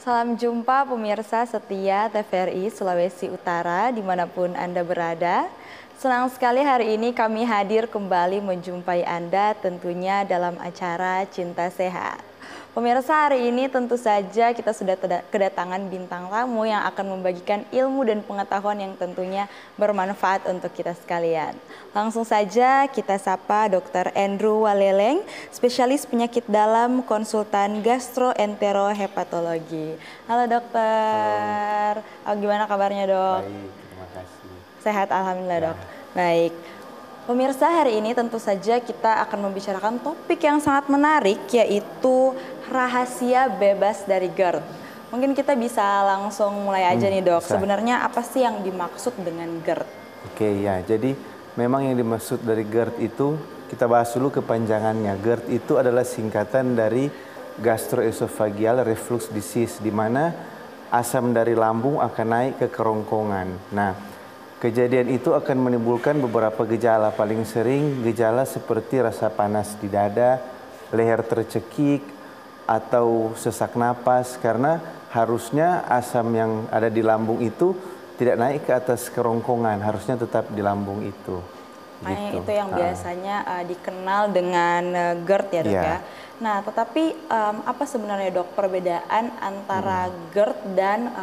Salam jumpa pemirsa setia TVRI Sulawesi Utara dimanapun Anda berada. Senang sekali hari ini kami hadir kembali menjumpai Anda tentunya dalam acara Cinta Sehat. Pemirsa, hari ini tentu saja kita sudah kedatangan bintang tamu yang akan membagikan ilmu dan pengetahuan yang tentunya bermanfaat untuk kita sekalian. Langsung saja kita sapa Dr. Andrew Waleleng, spesialis penyakit dalam, konsultan gastroenterohepatologi. Halo dokter. Halo. Gimana kabarnya dok? Baik, terima kasih. Sehat alhamdulillah Ya. dok. Baik. Pemirsa, hari ini tentu saja kita akan membicarakan topik yang sangat menarik, yaitu rahasia bebas dari GERD. Mungkin kita bisa langsung mulai aja nih dok. Bisa. Sebenarnya apa sih yang dimaksud dengan GERD? Oke ya, jadi memang yang dimaksud dari GERD itu, kita bahas dulu kepanjangannya. GERD itu adalah singkatan dari gastroesophageal reflux disease, di mana asam dari lambung akan naik ke kerongkongan. Nah, kejadian itu akan menimbulkan beberapa gejala. Paling sering gejala seperti rasa panas di dada, leher tercekik, atau sesak napas, karena harusnya asam yang ada di lambung itu tidak naik ke atas kerongkongan, harusnya tetap di lambung itu. Gitu. Itu yang biasanya dikenal dengan GERD ya dok ya. Nah, tetapi apa sebenarnya dok perbedaan antara GERD dan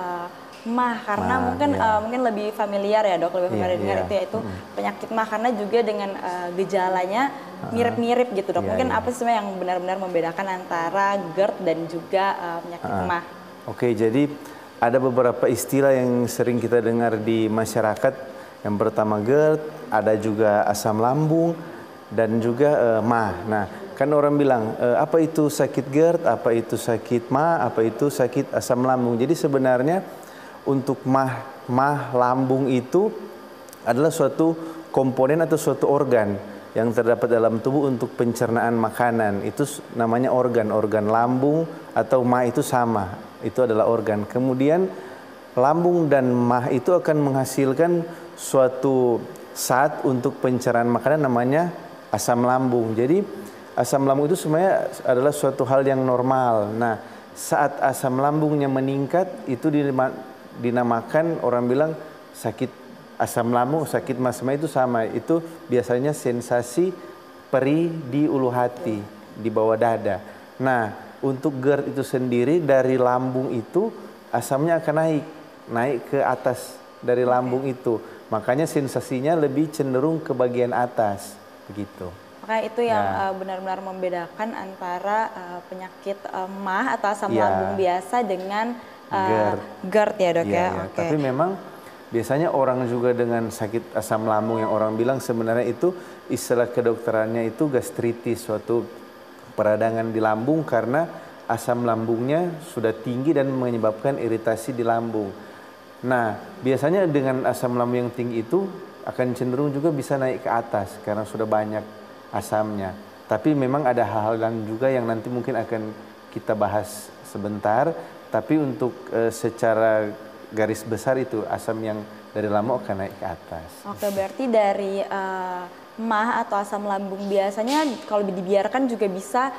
MAH? Karena mungkin lebih familiar ya dok, lebih familiar itu penyakit MAH, karena juga dengan gejalanya mirip-mirip gitu dok. Mungkin apa sih yang benar-benar membedakan antara GERD dan juga penyakit MAH? Oke, jadi ada beberapa istilah yang sering kita dengar di masyarakat. Yang pertama GERD, ada juga asam lambung, dan juga MAH. Nah, kan orang bilang, apa itu sakit GERD, apa itu sakit MAH, apa itu sakit asam lambung. Jadi sebenarnya untuk MAH lambung itu adalah suatu komponen atau suatu organ yang terdapat dalam tubuh untuk pencernaan makanan. Itu namanya organ lambung, atau MAH itu sama, itu adalah organ. Kemudian lambung dan MAH itu akan menghasilkan suatu zat untuk pencernaan makanan namanya asam lambung. Jadi asam lambung itu sebenarnya adalah suatu hal yang normal. Nah, saat asam lambungnya meningkat itu dinamakan, orang bilang sakit asam lambung, sakit MAH itu sama. Itu biasanya sensasi perih di ulu hati, di bawah dada. Nah, untuk GERD itu sendiri, dari lambung itu asamnya akan naik ke atas dari lambung itu. Makanya sensasinya lebih cenderung ke bagian atas, begitu. Makanya itu yang benar-benar membedakan antara penyakit MAH atau asam lambung biasa dengan GERD ya dok ya. Tapi memang biasanya orang juga dengan sakit asam lambung yang orang bilang sebenarnya itu istilah kedokterannya itu gastritis, suatu peradangan di lambung karena asam lambungnya sudah tinggi dan menyebabkan iritasi di lambung. Nah, biasanya dengan asam lambung yang tinggi itu akan cenderung juga bisa naik ke atas karena sudah banyak asamnya. Tapi memang ada hal-hal lain juga yang nanti mungkin akan kita bahas sebentar. Tapi untuk secara garis besar itu asam yang dari lambung akan naik ke atas. Oke, berarti dari MAH atau asam lambung biasanya kalau dibiarkan juga bisa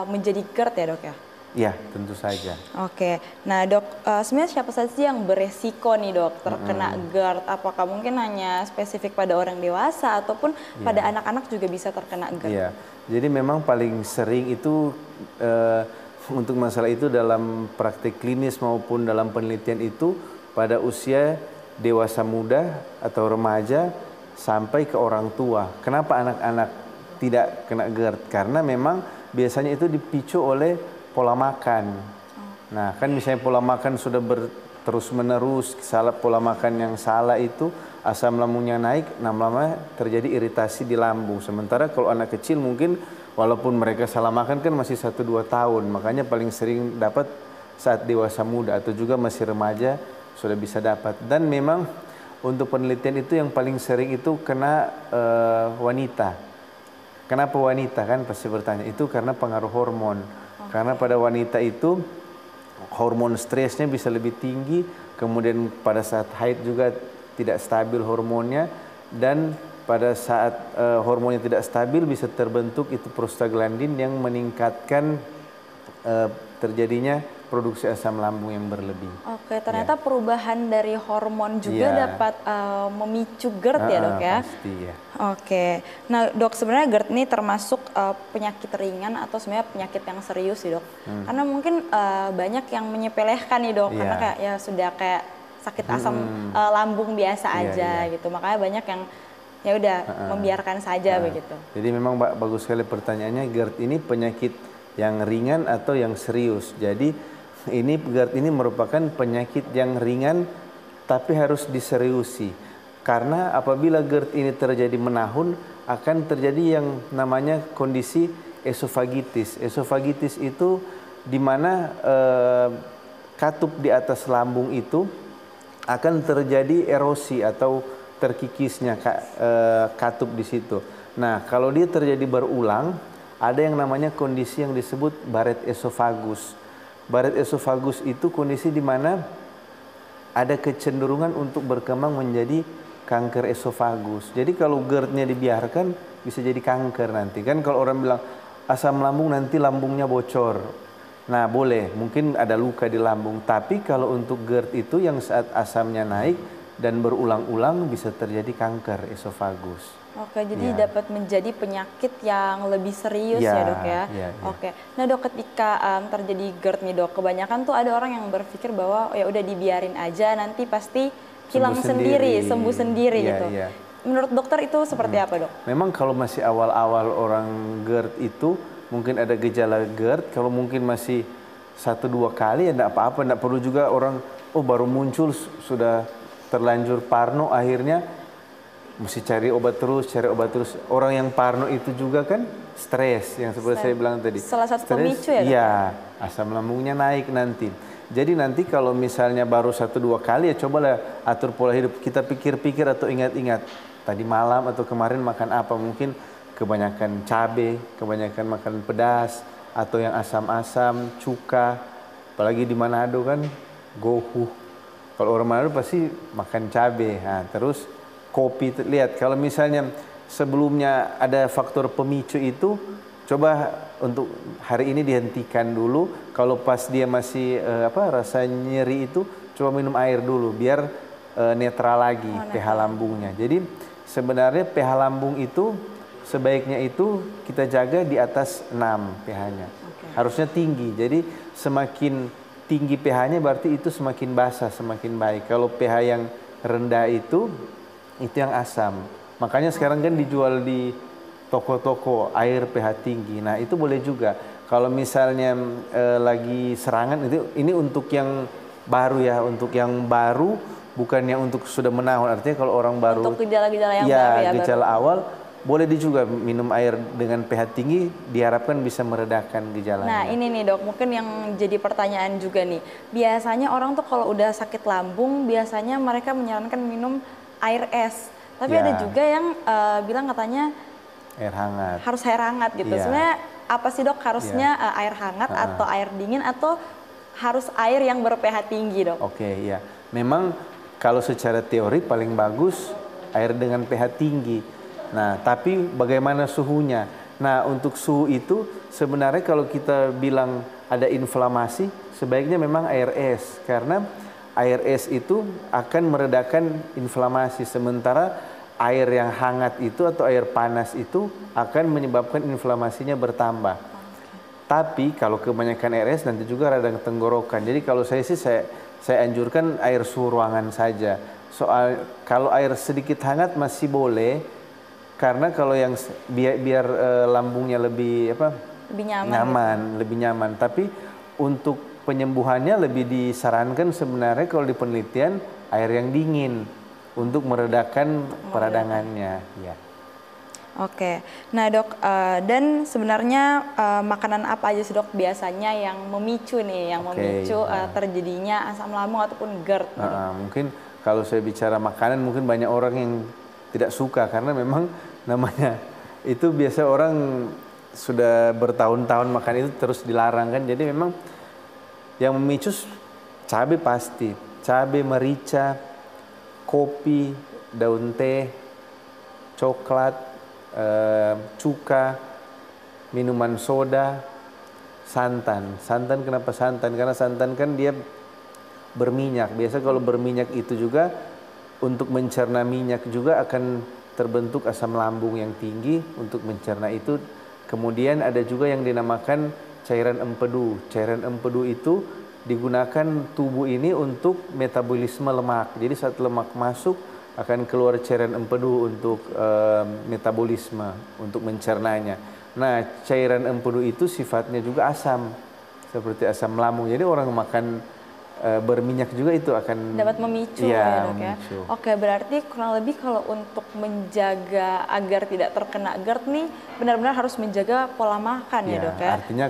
menjadi GERD ya dok ya? Iya, tentu saja. Oke, nah dok, sebenarnya siapa saja sih yang beresiko nih dok terkena GERD? Apakah mungkin hanya spesifik pada orang dewasa ataupun pada anak-anak juga bisa terkena GERD? Iya, jadi memang paling sering itu untuk masalah itu dalam praktik klinis maupun dalam penelitian itu pada usia dewasa muda atau remaja sampai ke orang tua. Kenapa anak-anak tidak kena GERD? Karena memang biasanya itu dipicu oleh pola makan. Nah, kan misalnya pola makan sudah terus menerus, pola makan yang salah itu asam lambungnya naik, lama-lama terjadi iritasi di lambung. Sementara kalau anak kecil mungkin walaupun mereka salah makan kan masih 1-2 tahun, makanya paling sering dapat saat dewasa muda atau juga masih remaja sudah bisa dapat. Dan memang untuk penelitian itu yang paling sering itu kena wanita. Kenapa wanita kan pasti bertanya? Itu karena pengaruh hormon. Karena pada wanita itu hormon stresnya bisa lebih tinggi, kemudian pada saat haid juga tidak stabil hormonnya, dan pada saat hormonnya tidak stabil bisa terbentuk itu prostaglandin yang meningkatkan terjadinya produksi asam lambung yang berlebih. Oke, ternyata perubahan dari hormon juga dapat memicu GERD ya dok ya? Pasti ya. Oke, nah dok sebenarnya GERD ini termasuk penyakit ringan atau sebenarnya penyakit yang serius sih dok? Karena mungkin banyak yang menyepelekan nih dok, karena kayak ya sudah kayak sakit asam lambung biasa aja gitu, makanya banyak yang ya udah membiarkan saja begitu. Jadi memang bagus sekali pertanyaannya, GERD ini penyakit yang ringan atau yang serius. Jadi ini GERD ini merupakan penyakit yang ringan tapi harus diseriusi. Karena apabila GERD ini terjadi menahun akan terjadi yang namanya kondisi esofagitis. Esofagitis itu di mana katup di atas lambung itu akan terjadi erosi atau terkikisnya katup di situ. Nah, kalau dia terjadi berulang, ada yang namanya kondisi yang disebut Barrett esophagus. Barrett esophagus itu kondisi di mana ada kecenderungan untuk berkembang menjadi kanker esofagus. Jadi kalau GERD-nya dibiarkan bisa jadi kanker nanti. Kan kalau orang bilang asam lambung nanti lambungnya bocor. Nah, boleh, mungkin ada luka di lambung. Tapi kalau untuk GERD itu yang saat asamnya naik dan berulang-ulang bisa terjadi kanker esofagus. Oke, jadi dapat menjadi penyakit yang lebih serius ya dok ya? Oke, nah dok ketika terjadi GERD nih dok, kebanyakan tuh ada orang yang berpikir bahwa ya udah dibiarin aja nanti pasti hilang sendiri, sembuh sendiri gitu. Menurut dokter itu seperti apa dok? Memang kalau masih awal-awal orang GERD itu mungkin ada gejala GERD, kalau mungkin masih 1-2 kali ya enggak apa-apa, enggak perlu juga orang baru muncul sudah terlanjur parno akhirnya mesti cari obat terus. Orang yang parno itu juga kan stres, yang seperti saya bilang tadi. Salah satu pemicu ya? Iya, asam lambungnya naik nanti. Jadi nanti kalau misalnya baru 1-2 kali ya cobalah atur pola hidup. Kita pikir-pikir atau ingat-ingat tadi malam atau kemarin makan apa, mungkin kebanyakan cabai, kebanyakan makan pedas atau yang asam-asam, cuka. Apalagi di Manado kan gohu. Kalau orang Manado pasti makan cabai. Nah, terus kopi, lihat kalau misalnya sebelumnya ada faktor pemicu itu, coba untuk hari ini dihentikan dulu. Kalau pas dia masih rasa nyeri itu, coba minum air dulu biar netral lagi pH lambungnya. Jadi sebenarnya pH lambung itu sebaiknya itu kita jaga di atas 6 pH-nya. Harusnya tinggi. Jadi semakin tinggi pH-nya berarti itu semakin basah, semakin baik. Kalau pH yang rendah itu yang asam. Makanya sekarang kan dijual di toko-toko air pH tinggi. Nah, itu boleh juga. Kalau misalnya lagi serangan ini untuk yang baru ya, untuk yang baru bukan yang untuk sudah menahun. Artinya kalau orang baru untuk gejala-gejala yang baru ya, gejala awal boleh juga minum air dengan pH tinggi, diharapkan bisa meredakan gejalanya. Nah ini nih dok, mungkin yang jadi pertanyaan juga nih. Biasanya orang tuh kalau udah sakit lambung, biasanya mereka menyarankan minum air es. Tapi ada juga yang bilang katanya air hangat. Harus air hangat gitu. Sebenarnya apa sih dok, harusnya air hangat atau air dingin atau harus air yang ber-pH tinggi dok? Oke, ya. Memang kalau secara teori paling bagus air dengan pH tinggi. Nah, tapi bagaimana suhunya? Nah, untuk suhu itu sebenarnya kalau kita bilang ada inflamasi, sebaiknya memang air es. Karena air es itu akan meredakan inflamasi. Sementara air yang hangat itu atau air panas itu akan menyebabkan inflamasinya bertambah. Tapi kalau kebanyakan air es nanti juga radang tenggorokan. Jadi kalau saya sih saya anjurkan air suhu ruangan saja. Soal kalau air sedikit hangat masih boleh. Karena kalau yang biar lambungnya lebih lebih nyaman. Tapi untuk penyembuhannya lebih disarankan sebenarnya kalau di penelitian air yang dingin untuk meredakan peradangannya. Ya. Oke, nah dok, dan sebenarnya makanan apa aja sih dok biasanya yang memicu nih, yang memicu terjadinya asam lambung ataupun GERD? Mungkin kalau saya bicara makanan, mungkin banyak orang yang tidak suka karena memang namanya itu biasa orang sudah bertahun-tahun makan itu terus dilarang kan. Jadi memang yang memicu cabai pasti, cabai, merica, kopi, daun teh, coklat, cuka, minuman soda, santan. Santan kenapa santan? Karena santan kan dia berminyak. Biasa kalau berminyak itu juga untuk mencerna minyak juga akan terbentuk asam lambung yang tinggi untuk mencerna itu. Kemudian ada juga yang dinamakan cairan empedu. Cairan empedu itu digunakan tubuh ini untuk metabolisme lemak. Jadi saat lemak masuk akan keluar cairan empedu untuk metabolisme, untuk mencernanya. Nah, cairan empedu itu sifatnya juga asam, seperti asam lambung. Jadi orang makan berminyak juga itu akan dapat memicu ya dok ya. Oke, berarti kurang lebih kalau untuk menjaga agar tidak terkena GERD nih, benar-benar harus menjaga pola makan ya dok ya. Artinya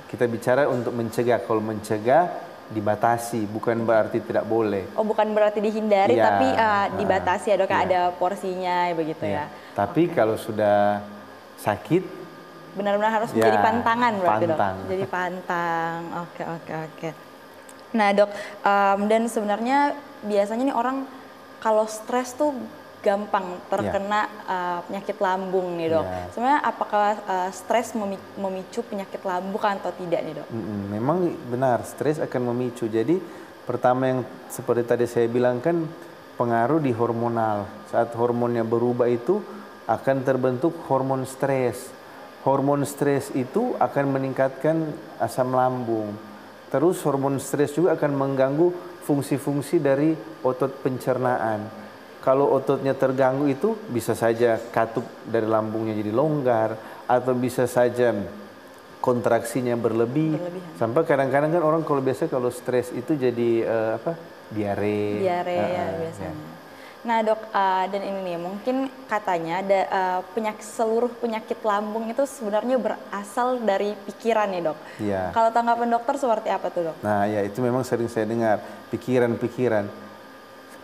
kita bicara untuk mencegah. Kalau mencegah dibatasi, bukan berarti tidak boleh. Oh, bukan berarti dihindari, tapi dibatasi ya dok, ada porsinya begitu ya. Tapi kalau sudah sakit, benar-benar harus menjadi pantangan berarti dok. Jadi pantang. Oke. Nah dok, dan sebenarnya biasanya nih orang kalau stres tuh gampang terkena penyakit lambung nih dok. Sebenarnya apakah stres memicu penyakit lambung atau tidak nih dok? Memang benar, stres akan memicu. Jadi pertama yang seperti tadi saya bilang kan pengaruh di hormonal. Saat hormonnya berubah itu akan terbentuk hormon stres. Hormon stres itu akan meningkatkan asam lambung. Terus hormon stres juga akan mengganggu fungsi-fungsi dari otot pencernaan. Kalau ototnya terganggu itu bisa saja katup dari lambungnya jadi longgar, atau bisa saja kontraksinya berlebihan. Sampai kadang-kadang kan orang kalau biasa kalau stres itu jadi diare. Diare ya biasanya. Nah dok, dan ini nih mungkin katanya ada seluruh penyakit lambung itu sebenarnya berasal dari pikiran nih dok. Kalau tanggapan dokter seperti apa tuh dok? Nah ya itu memang sering saya dengar pikiran.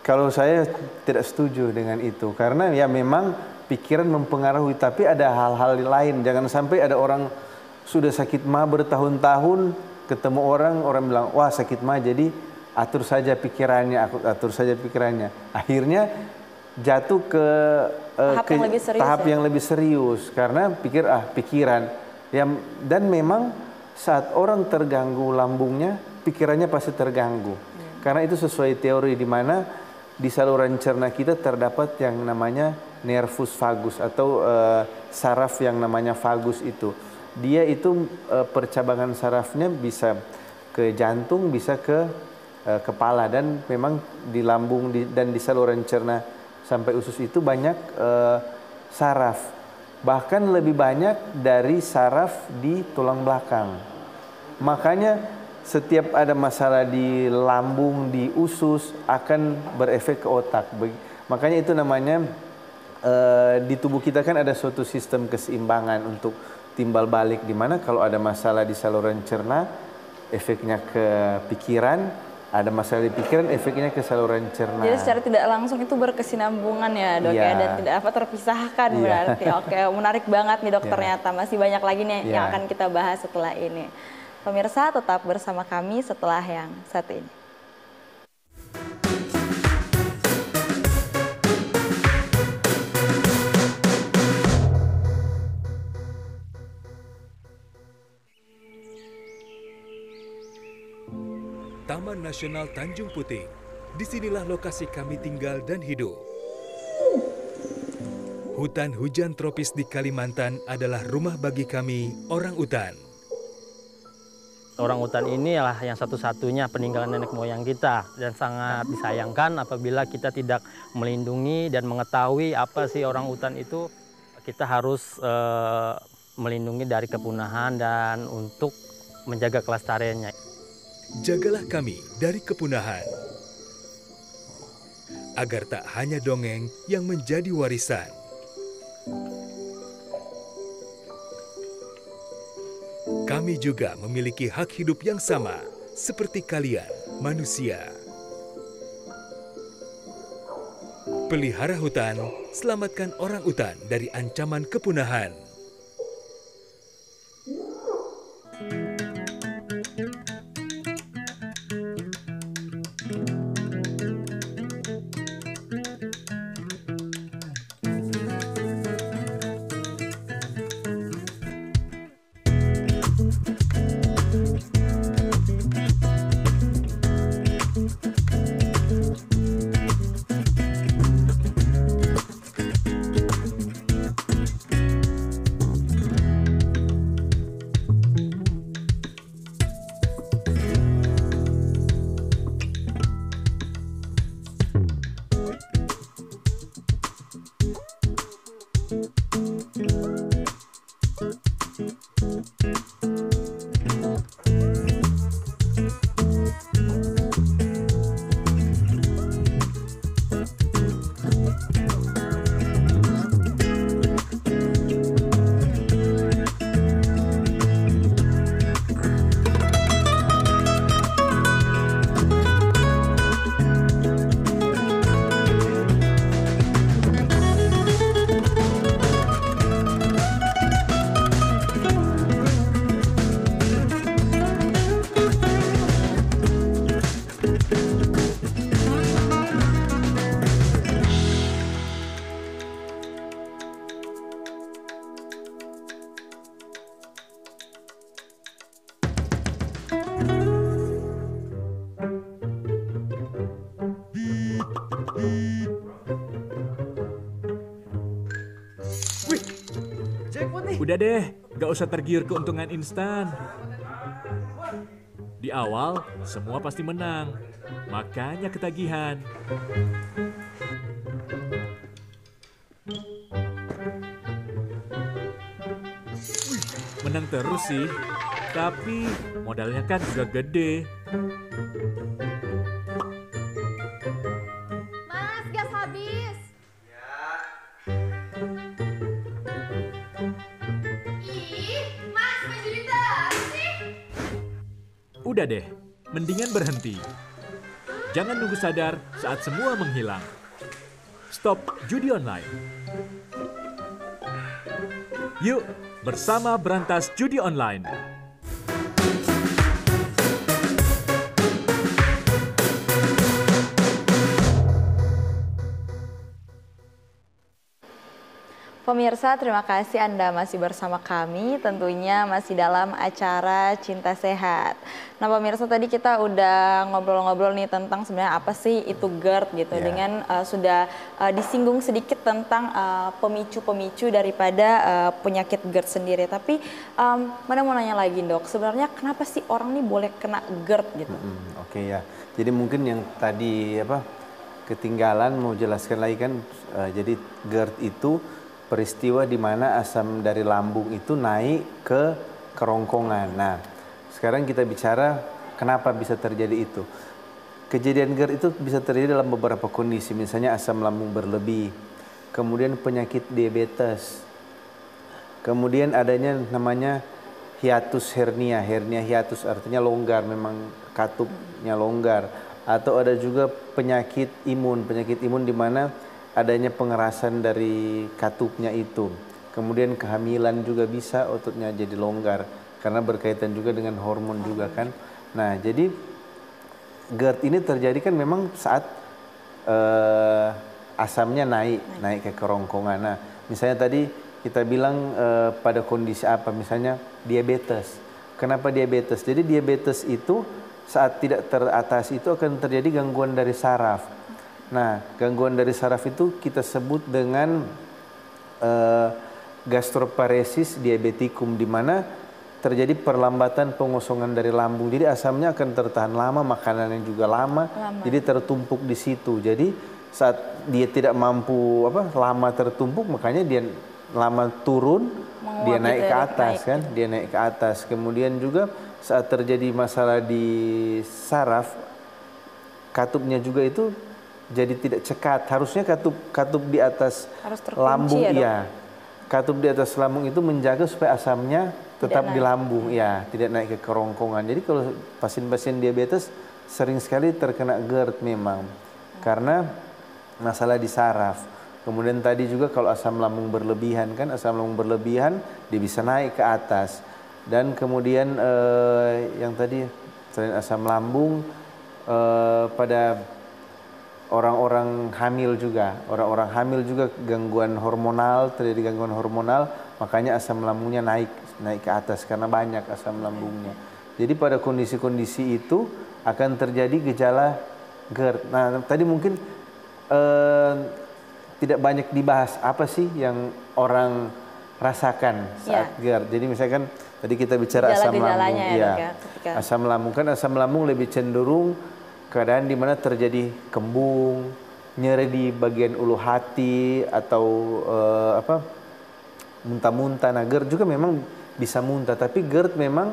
Kalau saya tidak setuju dengan itu, karena ya memang pikiran mempengaruhi, tapi ada hal-hal lain. Jangan sampai ada orang sudah sakit mah bertahun-tahun, ketemu orang bilang, wah sakit mah jadi atur saja pikirannya, Akhirnya jatuh ke tahap yang lebih serius, karena pikiran. Dan memang saat orang terganggu lambungnya, pikirannya pasti terganggu. Karena itu sesuai teori di mana di saluran cerna kita terdapat yang namanya nervus vagus atau saraf yang namanya vagus itu. Dia itu percabangan sarafnya bisa ke jantung, bisa ke kepala, dan memang di lambung dan di saluran cerna sampai usus itu banyak saraf. Bahkan lebih banyak dari saraf di tulang belakang. Makanya setiap ada masalah di lambung, di usus akan berefek ke otak. Makanya itu namanya di tubuh kita kan ada suatu sistem keseimbangan untuk timbal balik, di mana kalau ada masalah di saluran cerna efeknya ke pikiran, ada masalah di pikiran efeknya ke saluran cerna. Jadi secara tidak langsung itu berkesinambungan ya dok ya, dan tidak terpisahkan berarti. Oke, menarik banget nih dok, ternyata masih banyak lagi nih yang akan kita bahas setelah ini. Pemirsa tetap bersama kami setelah yang satu ini. Taman Nasional Tanjung Puting. Disinilah lokasi kami tinggal dan hidup. Hutan hujan tropis di Kalimantan adalah rumah bagi kami, orang utan. Orang utan ini adalah yang satu-satunya peninggalan nenek moyang kita, dan sangat disayangkan apabila kita tidak melindungi dan mengetahui apa sih orang utan itu. Kita harus melindungi dari kepunahan dan untuk menjaga kelestariannya. Jagalah kami dari kepunahan, agar tak hanya dongeng yang menjadi warisan. kami juga memiliki hak hidup yang sama seperti kalian, manusia. Pelihara hutan, selamatkan orang utan dari ancaman kepunahan. Udah deh, gak usah tergiur keuntungan instan. Di awal, semua pasti menang. Makanya ketagihan. Menang terus sih, tapi modalnya kan juga gede. Mas, gas habis. Ih, Mas, majuin sih. Udah deh, mendingan berhenti. Jangan nunggu sadar saat semua menghilang. Stop judi online. Yuk, bersama berantas judi online. Pemirsa, terima kasih Anda masih bersama kami, tentunya masih dalam acara Cinta Sehat. Nah pemirsa, tadi kita udah ngobrol-ngobrol nih tentang sebenarnya apa sih itu GERD gitu, dengan sudah disinggung sedikit tentang pemicu-pemicu daripada penyakit GERD sendiri. Tapi mana mau nanya lagi dok, sebenarnya kenapa sih orang nih boleh kena GERD gitu? Oke ya, jadi mungkin yang tadi ketinggalan mau jelaskan lagi kan, jadi GERD itu peristiwa di mana asam dari lambung itu naik ke kerongkongan. Nah, sekarang kita bicara kenapa bisa terjadi itu. Kejadian GERD itu bisa terjadi dalam beberapa kondisi, misalnya asam lambung berlebih, kemudian penyakit diabetes, kemudian adanya namanya hiatus hernia. Hernia hiatus artinya longgar, memang katupnya longgar. Atau ada juga penyakit imun di mana adanya pengerasan dari katupnya itu. Kemudian kehamilan juga bisa ototnya jadi longgar karena berkaitan juga dengan hormon juga kan. Nah, jadi GERD ini terjadi kan memang saat asamnya naik ke kerongkongan. Nah, misalnya tadi kita bilang pada kondisi apa, misalnya diabetes. Kenapa diabetes? Jadi diabetes itu saat tidak teratasi itu akan terjadi gangguan dari saraf. Nah, gangguan dari saraf itu kita sebut dengan gastroparesis diabetikum, di mana terjadi perlambatan pengosongan dari lambung. Jadi asamnya akan tertahan lama, makanannya juga lama. Jadi tertumpuk di situ. Jadi saat dia tidak mampu lama tertumpuk, makanya dia lama turun, dia naik ke atas kan, dia naik ke atas. Kemudian juga saat terjadi masalah di saraf, katupnya juga itu jadi tidak cekat. Harusnya katup di atas lambung, katup di atas lambung itu menjaga supaya asamnya tetap di lambung, ya, tidak naik ke kerongkongan. Jadi kalau pasien-pasien diabetes sering sekali terkena GERD memang, karena masalah di saraf. Kemudian tadi juga kalau asam lambung berlebihan, kan asam lambung berlebihan dia bisa naik ke atas. Dan kemudian yang tadi selain asam lambung, pada orang-orang hamil juga, gangguan hormonal, terjadi gangguan hormonal, makanya asam lambungnya naik ke atas karena banyak asam lambungnya. Jadi pada kondisi-kondisi itu akan terjadi gejala GERD. Nah, tadi mungkin tidak banyak dibahas apa sih yang orang rasakan saat GERD. Jadi misalkan tadi kita bicara asam lambung, asam lambung kan asam lambung lebih cenderung keadaan di mana terjadi kembung, nyeri di bagian ulu hati atau muntah-muntah. Nah, GERD juga memang bisa muntah, tapi GERD memang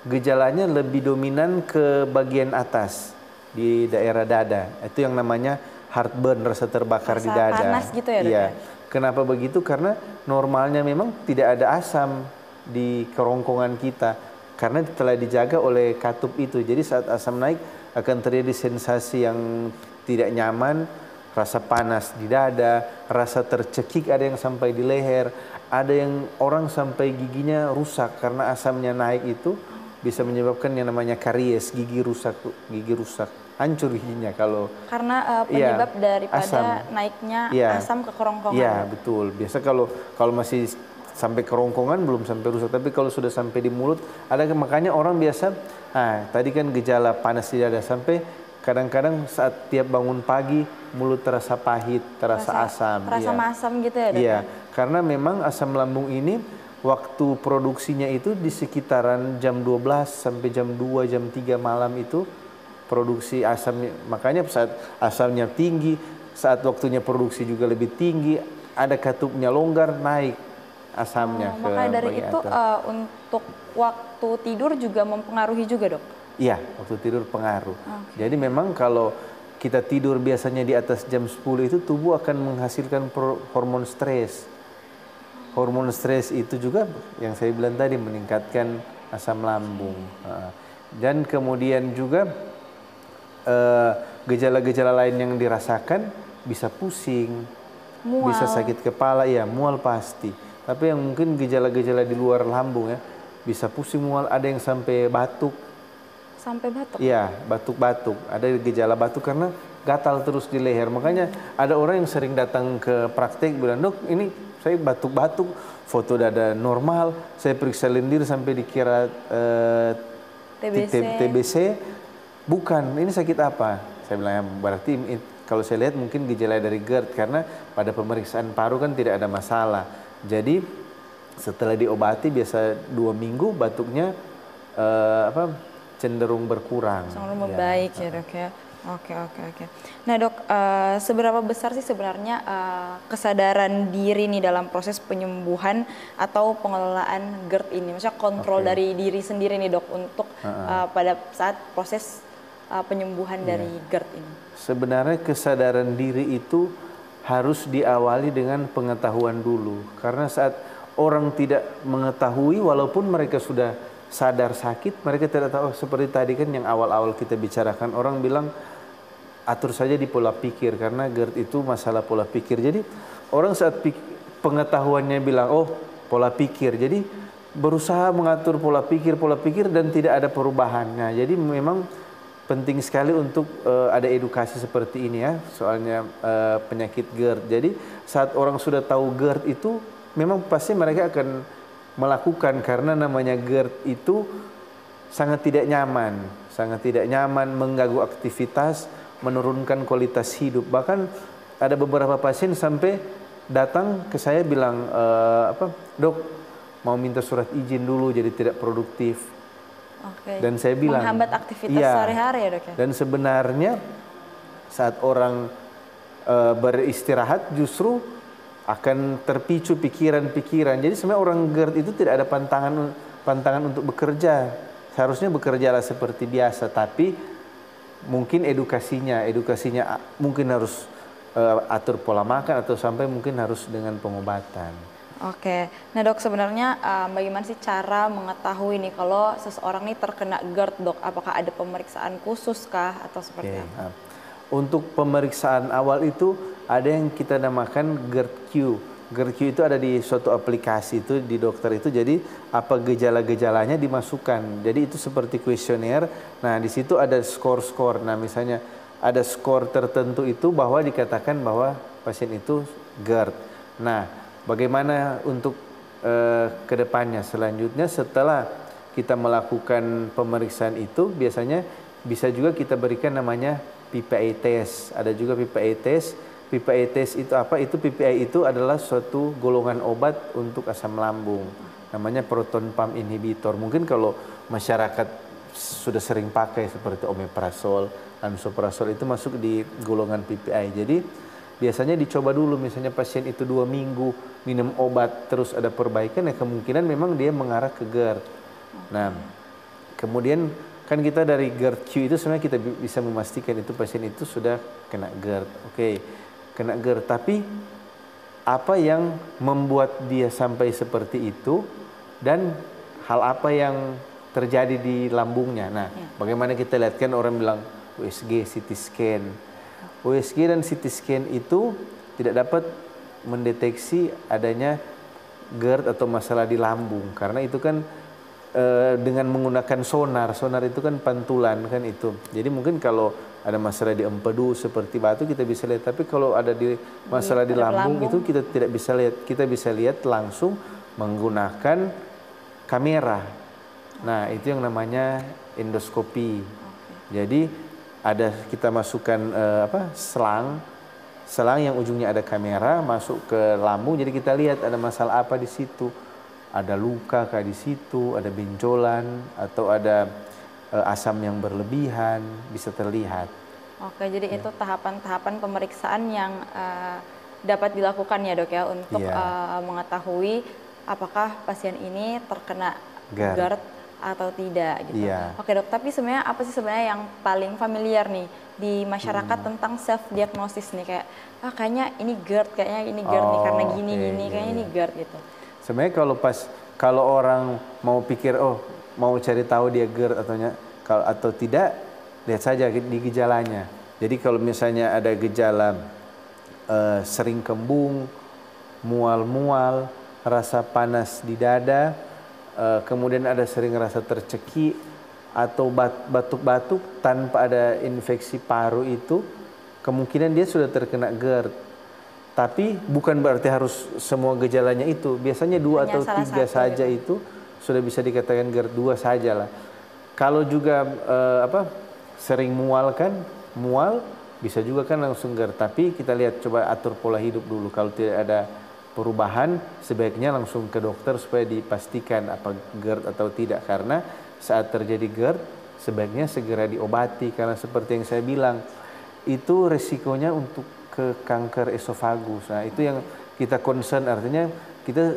gejalanya lebih dominan ke bagian atas di daerah dada. Itu yang namanya heartburn, rasa terbakar di dada. Panas gitu ya, Dok? Iya. Kenapa begitu? Karena normalnya memang tidak ada asam di kerongkongan kita, karena telah dijaga oleh katup itu. Jadi saat asam naik akan terjadi sensasi yang tidak nyaman, rasa panas di dada, rasa tercekik, ada yang sampai di leher, ada yang orang sampai giginya rusak karena asamnya naik itu bisa menyebabkan yang namanya karies, gigi rusak, hancur giginya kalau karena penyebab daripada asam. Naiknya asam ke kerongkongan. Iya, betul. Biasa kalau masih sampai kerongkongan belum sampai rusak, tapi kalau sudah sampai di mulut ada, makanya orang biasa tadi kan gejala panas di dada, sampai kadang-kadang saat tiap bangun pagi mulut terasa pahit, terasa asam. Terasa masam gitu ya, Dok? Iya, karena memang asam lambung ini waktu produksinya itu di sekitaran jam 12 sampai jam 2, jam 3 malam itu produksi asamnya. Makanya saat asamnya tinggi, saat waktunya produksi juga lebih tinggi, ada katupnya longgar, naik asamnya ke makanya dari bagian itu atas. Untuk waktu tidur juga mempengaruhi juga, Dok? Iya, waktu tidur pengaruh. Jadi memang kalau kita tidur biasanya di atas jam 10 itu tubuh akan menghasilkan hormon stres. Hormon stres itu juga yang saya bilang tadi meningkatkan asam lambung. Dan kemudian juga gejala-gejala lain yang dirasakan bisa pusing, bisa sakit kepala, ya mual pasti. Tapi yang mungkin gejala-gejala di luar lambung ya, bisa pusing, mual, ada yang sampai batuk. Sampai batuk? Iya, batuk-batuk. Ada gejala batuk karena gatal terus di leher. Makanya ada orang yang sering datang ke praktek bilang, "Dok, ini saya batuk-batuk, foto dada normal, saya periksa lendir sampai dikira TBC. Bukan, ini sakit apa?" Saya bilang, berarti kalau saya lihat mungkin gejala dari GERD, karena pada pemeriksaan paru kan tidak ada masalah. Jadi setelah diobati biasa 2 minggu batuknya cenderung berkurang. Cenderung membaik ya, Dok ya. Oke. Nah, Dok, seberapa besar sih sebenarnya kesadaran diri nih dalam proses penyembuhan atau pengelolaan GERD ini? Maksudnya kontrol dari diri sendiri nih, Dok, untuk pada saat proses penyembuhan dari GERD ini? Sebenarnya kesadaran diri itu harus diawali dengan pengetahuan dulu. Karena saat orang tidak mengetahui, walaupun mereka sudah sadar sakit, mereka tidak tahu. Seperti tadi kan yang awal-awal kita bicarakan, orang bilang atur saja di pola pikir, karena GERD itu masalah pola pikir. Jadi orang saat pengetahuannya bilang, oh pola pikir, jadi berusaha mengatur pola pikir dan tidak ada perubahan. Nah, jadi memang penting sekali untuk ada edukasi seperti ini ya, soalnya penyakit GERD. Jadi saat orang sudah tahu GERD itu, memang pasti mereka akan melakukan, karena namanya GERD itu sangat tidak nyaman, mengganggu aktivitas, menurunkan kualitas hidup. Bahkan ada beberapa pasien sampai datang ke saya bilang, "Dok, mau minta surat izin dulu jadi tidak produktif." Dan saya bilang, menghambat aktivitas sehari-hari ya, Dok ya? Dan sebenarnya saat orang beristirahat justru akan terpicu pikiran-pikiran. Jadi sebenarnya orang GERD itu tidak ada pantangan untuk bekerja. Seharusnya bekerjalah seperti biasa, tapi mungkin edukasinya mungkin harus atur pola makan, atau sampai mungkin harus dengan pengobatan. Oke, nah dok sebenarnya bagaimana sih cara mengetahui nih kalau seseorang nih terkena GERD dok? Apakah ada pemeriksaan khusus kah atau seperti apa? Untuk pemeriksaan awal itu ada yang kita namakan GERD-Q. GERD-Q itu ada di suatu aplikasi itu di dokter itu, jadi apa gejala-gejalanya dimasukkan. Jadi itu seperti kuesioner. Nah di situ ada skor-skor. Nah misalnya ada skor tertentu itu bahwa dikatakan bahwa pasien itu GERD. Nah bagaimana untuk ke depannya selanjutnya setelah kita melakukan pemeriksaan itu biasanya bisa juga kita berikan namanya PPI test. Ada juga PPI test. PPI test itu apa? Itu PPI itu adalah suatu golongan obat untuk asam lambung. Namanya proton pump inhibitor. Mungkin kalau masyarakat sudah sering pakai seperti omeprazol, lansoprazol itu masuk di golongan PPI. Jadi biasanya dicoba dulu, misalnya pasien itu 2 minggu minum obat terus ada perbaikan, ya kemungkinan memang dia mengarah ke GERD. Nah, kemudian kan kita dari GERD-Q itu sebenarnya kita bisa memastikan itu pasien itu sudah kena GERD. Oke, kena GERD. Tapi apa yang membuat dia sampai seperti itu dan hal apa yang terjadi di lambungnya. Nah, bagaimana kita lihat kan orang bilang USG, CT scan. USG dan CT scan itu tidak dapat mendeteksi adanya GERD atau masalah di lambung karena itu kan dengan menggunakan sonar itu kan pantulan kan itu. Jadi mungkin kalau ada masalah di empedu seperti batu kita bisa lihat, tapi kalau ada di masalah di lambung itu kita tidak bisa lihat. Kita bisa lihat langsung menggunakan kamera. Nah, itu yang namanya endoskopi. Jadi ada kita masukkan selang yang ujungnya ada kamera masuk ke lambung, jadi kita lihat ada masalah apa di situ. Ada luka kah di situ, ada benjolan atau ada asam yang berlebihan bisa terlihat. Oke, jadi itu tahapan-tahapan pemeriksaan yang dapat dilakukan ya dok ya untuk mengetahui apakah pasien ini terkena GERD atau tidak gitu. Oke dok, tapi sebenarnya apa sih sebenarnya yang paling familiar nih di masyarakat tentang self diagnosis nih, kayak kayaknya ini GERD, kayaknya ini GERD nih karena gini kayaknya ini GERD gitu. Sebenarnya kalau orang mau pikir mau cari tahu dia GERD atau tidak, lihat saja di gejalanya. Jadi kalau misalnya ada gejala sering kembung, mual-mual, rasa panas di dada, kemudian ada sering rasa tercekik atau batuk-batuk tanpa ada infeksi paru, itu kemungkinan dia sudah terkena GERD. Tapi bukan berarti harus semua gejalanya itu. Biasanya 2 atau 3 saja itu sudah bisa dikatakan GERD, 2 saja lah. Kalau juga sering mual bisa juga kan langsung GERD. Tapi kita lihat, coba atur pola hidup dulu. Kalau tidak ada perubahan sebaiknya langsung ke dokter supaya dipastikan apa GERD atau tidak. Karena saat terjadi GERD sebaiknya segera diobati, karena seperti yang saya bilang itu resikonya untuk ke kanker esofagus. Nah, itu yang kita concern, artinya kita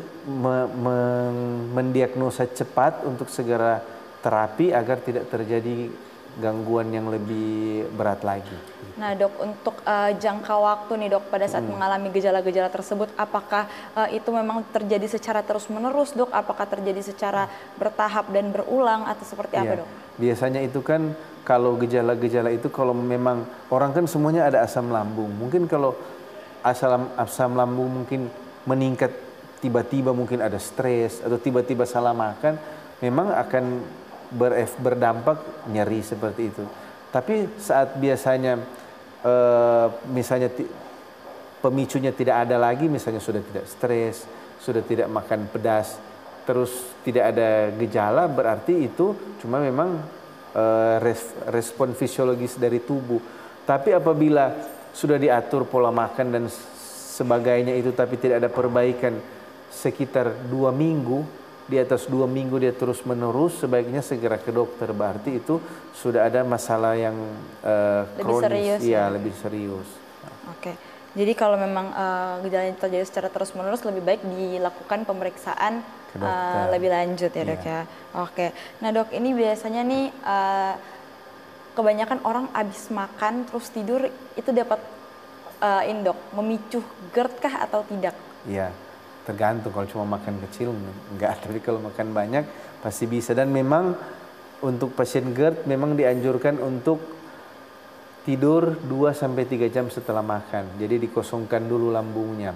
mendiagnosa cepat untuk segera terapi agar tidak terjadi gangguan yang lebih berat lagi. Nah dok, untuk jangka waktu nih dok pada saat mengalami gejala-gejala tersebut, apakah itu memang terjadi secara terus-menerus dok? Apakah terjadi secara bertahap dan berulang atau seperti apa dok? Biasanya itu kan kalau gejala-gejala itu kalau memang orang kan semuanya ada asam lambung. Mungkin kalau asam lambung mungkin meningkat tiba-tiba, mungkin ada stres atau tiba-tiba salah makan, memang akan berdampak nyeri seperti itu. Tapi saat biasanya misalnya pemicunya tidak ada lagi, misalnya sudah tidak stres, sudah tidak makan pedas, terus tidak ada gejala, berarti itu cuma memang respon fisiologis dari tubuh. Tapi apabila sudah diatur pola makan dan sebagainya itu tapi tidak ada perbaikan sekitar 2 minggu, di atas 2 minggu dia terus menerus, sebaiknya segera ke dokter. Berarti itu sudah ada masalah yang kronis, lebih serius. Oke, jadi kalau memang gejalanya terjadi secara terus menerus, lebih baik dilakukan pemeriksaan lebih lanjut ya dok ya. Oke, nah dok, ini biasanya nih kebanyakan orang habis makan terus tidur itu dapat memicu GERD kah atau tidak? Iya. tergantung kalau cuma makan kecil enggak, tapi kalau makan banyak pasti bisa. Dan memang untuk pasien GERD memang dianjurkan untuk tidur 2-3 jam setelah makan. Jadi dikosongkan dulu lambungnya.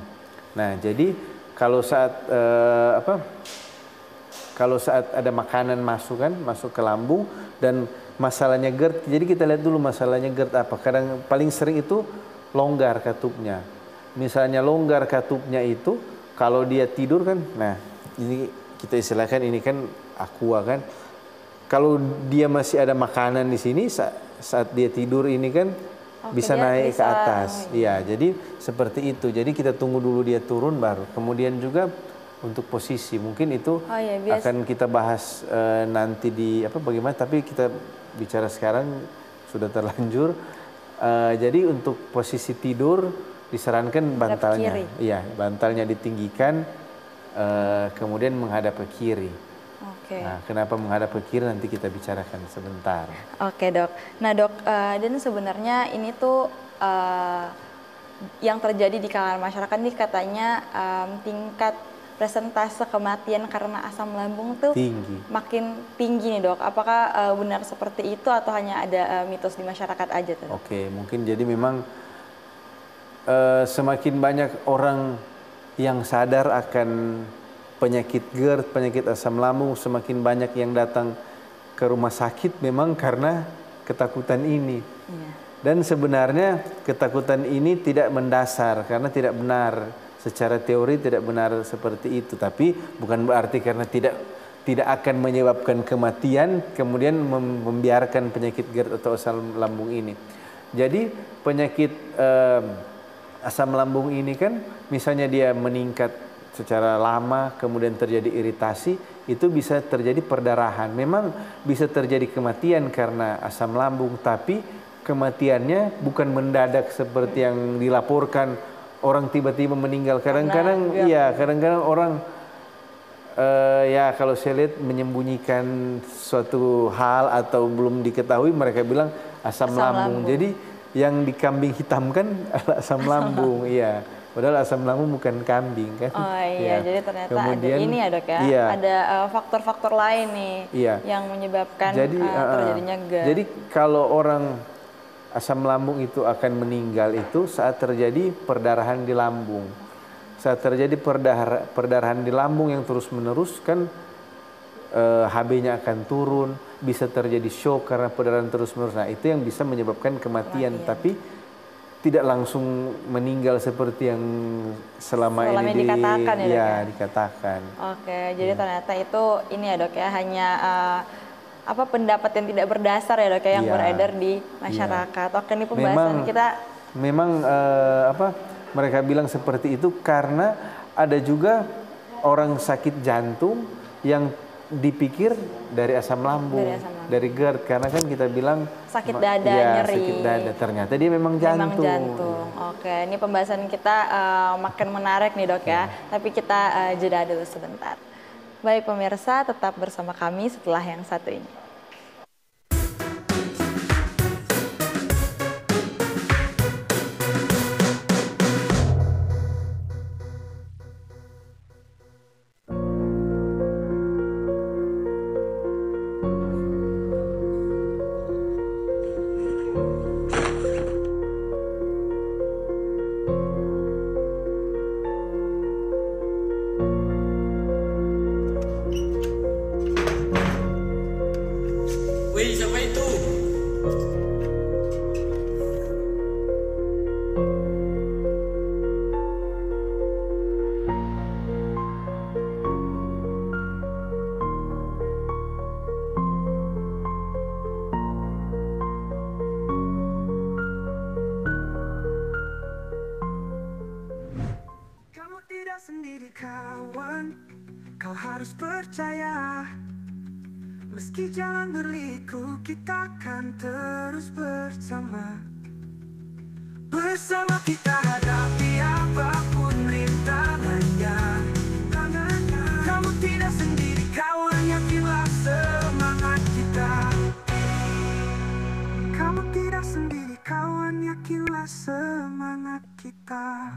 Nah, jadi kalau saat kalau saat ada makanan masuk ke lambung dan masalahnya GERD, jadi kita lihat dulu masalahnya GERD apa. Kadang paling sering itu longgar katupnya. Misalnya longgar katupnya itu kalau dia tidur kan, nah ini kita istilahkan ini kan aqua kan. Kalau dia masih ada makanan di sini saat dia tidur ini kan bisa naik ke atas. Iya, jadi seperti itu. Jadi kita tunggu dulu dia turun baru. Kemudian juga untuk posisi mungkin itu akan kita bahas nanti di bagaimana, tapi kita bicara sekarang sudah terlanjur. Jadi untuk posisi tidur disarankan bantalnya, bantalnya ditinggikan, kemudian menghadap ke kiri. Nah, kenapa menghadap ke kiri nanti kita bicarakan sebentar. Oke dok. Nah dok, dan sebenarnya ini tuh yang terjadi di kalangan masyarakat nih katanya tingkat presentase kematian karena asam lambung tuh makin tinggi nih dok. Apakah benar seperti itu atau hanya ada mitos di masyarakat aja tuh? Oke, mungkin jadi memang semakin banyak orang yang sadar akan penyakit GERD, penyakit asam lambung, semakin banyak yang datang ke rumah sakit memang karena ketakutan ini. Dan sebenarnya ketakutan ini tidak mendasar karena tidak benar. Secara teori tidak benar seperti itu, tapi bukan berarti karena tidak akan menyebabkan kematian kemudian membiarkan penyakit GERD atau asam lambung ini. Jadi penyakit asam lambung ini kan misalnya dia meningkat secara lama kemudian terjadi iritasi, itu bisa terjadi perdarahan. Memang bisa terjadi kematian karena asam lambung, tapi kematiannya bukan mendadak seperti yang dilaporkan. Orang tiba-tiba meninggal. Kadang-kadang kadang-kadang orang kalau saya lihat menyembunyikan suatu hal atau belum diketahui, mereka bilang asam lambung. Jadi yang dikambing hitamkan adalah asam lambung. Iya, padahal asam lambung bukan kambing kan. Oh iya, jadi ternyata kemudian, ada ini ya dok ya. Ada faktor-faktor lain nih yang menyebabkan terjadinya GERD. Jadi kalau orang asam lambung itu akan meninggal itu saat terjadi perdarahan di lambung. Saat terjadi perdarahan di lambung yang terus-menerus kan HB-nya akan turun, bisa terjadi shock karena perdarahan terus-menerus. Nah, itu yang bisa menyebabkan kematian. Tapi tidak langsung meninggal seperti yang selama ini dikatakan dikatakan. Oke, jadi ternyata itu ini ya dok ya, hanya pendapat yang tidak berdasar ya dok ya, yang beredar di masyarakat. Oke, ini pembahasan kita. Memang mereka bilang seperti itu karena ada juga orang sakit jantung yang dipikir dari asam lambung, dari GERD, karena kan kita bilang sakit dada, nyeri. Sakit dada, ternyata dia memang jantung. Oke, ini pembahasan kita makin menarik nih dok ya. Tapi kita jeda dulu sebentar. Baik pemirsa, tetap bersama kami setelah yang satu ini. Sendiri kawan, kau harus percaya. Meski jalan berliku, kita akan terus bersama. Bersama kita hadapi apapun rintangannya. Kamu tidak sendiri kawan, yakinlah semangat kita. Kamu tidak sendiri kawan, yakinlah semangat kita.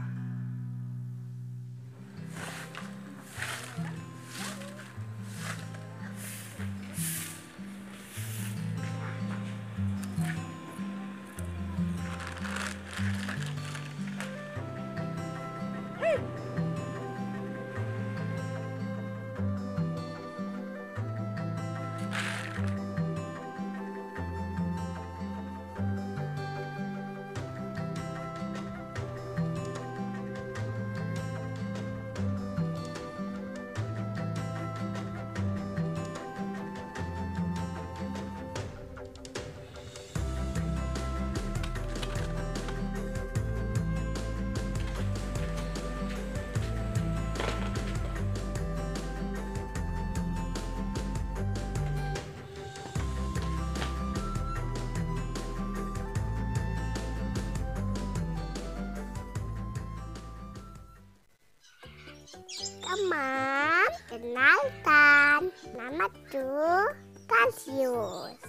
Teman-teman, kenalkan, namaku Tarsius.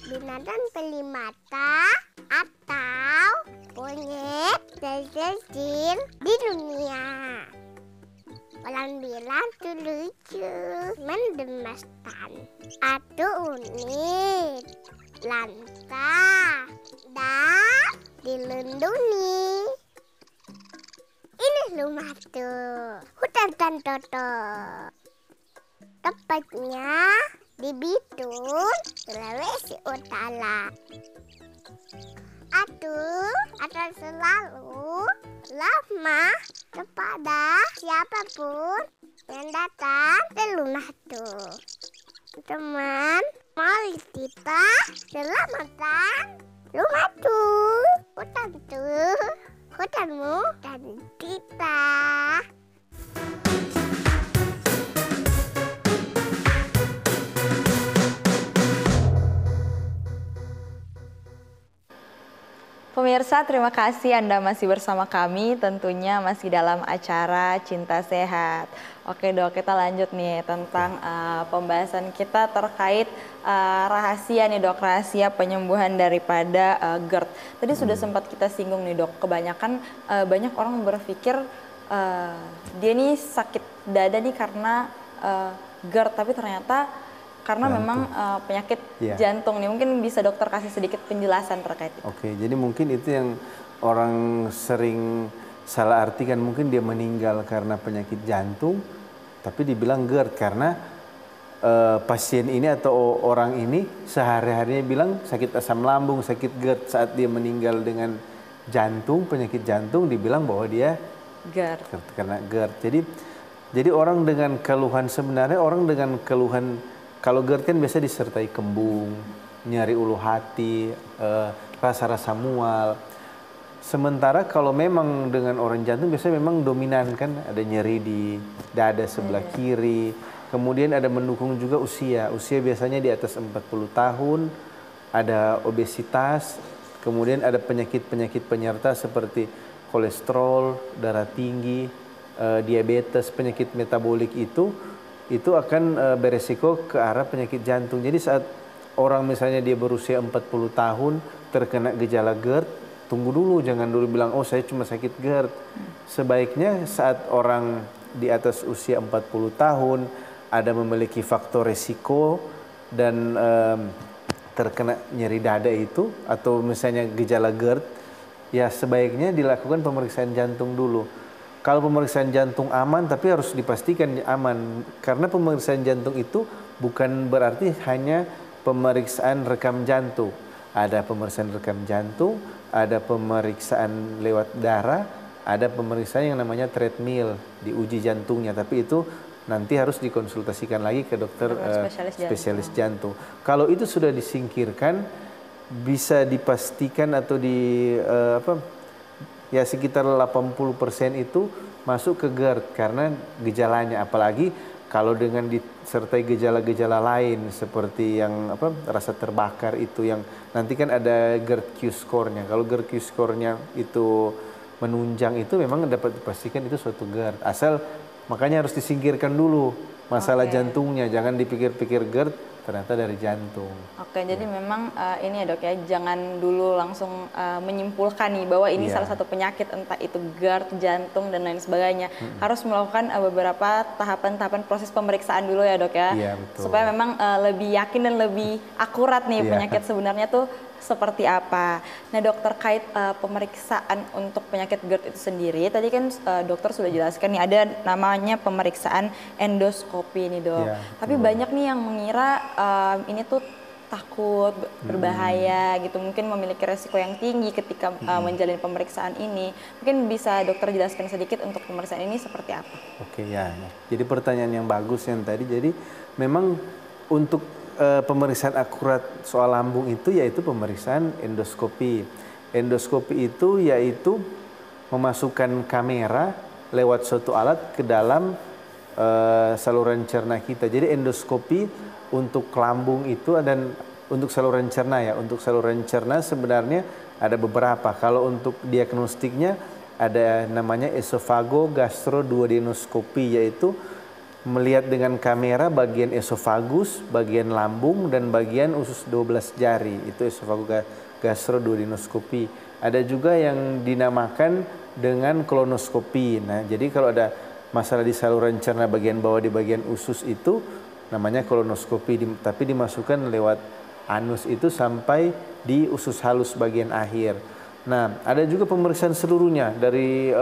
Binatang pelimata atau monyet terkecil di dunia. Orang bilang tuh lucu, mengemaskan, atau unik, lantang, dan dilindungi. Ini rumah tuh, hutan Tantoto. Tepatnya di Bitung, Sulawesi Utara. Akan selalu ramah kepada siapapun yang datang ke rumah tuh. Teman, mari kita selamatkan rumah tuh, hutanmu dan kita. Pemirsa, terima kasih Anda masih bersama kami, tentunya masih dalam acara Cinta Sehat. Oke dok, kita lanjut nih tentang pembahasan kita terkait rahasia nih dok, rahasia penyembuhan daripada GERD. Tadi sudah sempat kita singgung nih dok, kebanyakan banyak orang berpikir dia nih sakit dada nih karena GERD, tapi ternyata karena memang penyakit jantung nih. Mungkin bisa dokter kasih sedikit penjelasan terkait itu. Oke, jadi mungkin itu yang orang sering salah artikan, mungkin dia meninggal karena penyakit jantung, tapi dibilang GERD karena pasien ini atau orang ini sehari-harinya bilang sakit asam lambung, sakit GERD. Saat dia meninggal dengan jantung, penyakit jantung, dibilang bahwa dia GERD. Karena GERD. Jadi orang dengan keluhan, sebenarnya orang dengan keluhan, kalau GERD kan biasa disertai kembung, nyeri ulu hati, rasa-rasa mual. Sementara kalau memang dengan orang jantung biasanya memang dominan kan, ada nyeri di dada sebelah kiri. Kemudian ada mendukung juga usia. Usia biasanya di atas 40 tahun, ada obesitas, kemudian ada penyakit-penyakit penyerta seperti kolesterol, darah tinggi, diabetes, penyakit metabolik itu akan beresiko ke arah penyakit jantung. Jadi saat orang misalnya dia berusia 40 tahun terkena gejala GERD, tunggu dulu, jangan dulu bilang, oh saya cuma sakit GERD. Sebaiknya saat orang di atas usia 40 tahun ada memiliki faktor resiko dan terkena nyeri dada itu, atau misalnya gejala GERD, ya sebaiknya dilakukan pemeriksaan jantung dulu. Kalau pemeriksaan jantung aman, tapi harus dipastikan aman. Karena pemeriksaan jantung itu bukan berarti hanya pemeriksaan rekam jantung. Ada pemeriksaan rekam jantung, ada pemeriksaan lewat darah, ada pemeriksaan yang namanya treadmill, diuji jantungnya. Tapi itu nanti harus dikonsultasikan lagi ke dokter spesialis jantung. Kalau itu sudah disingkirkan, bisa dipastikan atau ya sekitar 80% itu masuk ke GERD karena gejalanya, apalagi kalau dengan disertai gejala-gejala lain seperti yang rasa terbakar itu, yang nanti kan ada GERD Q-score-nya. Kalau GERD Q-score-nya itu menunjang, itu memang dapat dipastikan itu suatu GERD. Asal makanya harus disingkirkan dulu masalah jantungnya, jangan dipikir-pikir GERD ternyata dari jantung. Oke, jadi memang ini ya dok ya, jangan dulu langsung menyimpulkan nih bahwa ini salah satu penyakit, entah itu GERD, jantung, dan lain sebagainya. Harus melakukan beberapa tahapan-tahapan proses pemeriksaan dulu ya dok ya, supaya memang lebih yakin dan lebih akurat nih penyakit sebenarnya tuh seperti apa. Nah dok, terkait pemeriksaan untuk penyakit GERD itu sendiri, tadi kan dokter sudah jelaskan nih ada namanya pemeriksaan endoskopi nih dok. Tapi banyak nih yang mengira ini tuh takut, berbahaya gitu, mungkin memiliki resiko yang tinggi ketika menjalani pemeriksaan ini. Mungkin bisa dokter jelaskan sedikit untuk pemeriksaan ini seperti apa? Oke ya. Jadi pertanyaan yang bagus yang tadi. Jadi memang untuk pemeriksaan akurat soal lambung itu yaitu pemeriksaan endoskopi. Endoskopi itu yaitu memasukkan kamera lewat suatu alat ke dalam saluran cerna kita. Jadi endoskopi untuk lambung itu, dan untuk saluran cerna ya. Untuk saluran cerna sebenarnya ada beberapa. Kalau untuk diagnostiknya ada namanya esophagogastroduodenoskopi, yaitu melihat dengan kamera bagian esofagus, bagian lambung, dan bagian usus 12 jari. Itu esophagogastroduodenoskopi. Ada juga yang dinamakan dengan kolonoskopi. Nah, jadi kalau ada masalah di saluran cerna bagian bawah di bagian usus itu namanya kolonoskopi, tapi dimasukkan lewat anus itu sampai di usus halus bagian akhir. Nah, ada juga pemeriksaan seluruhnya dari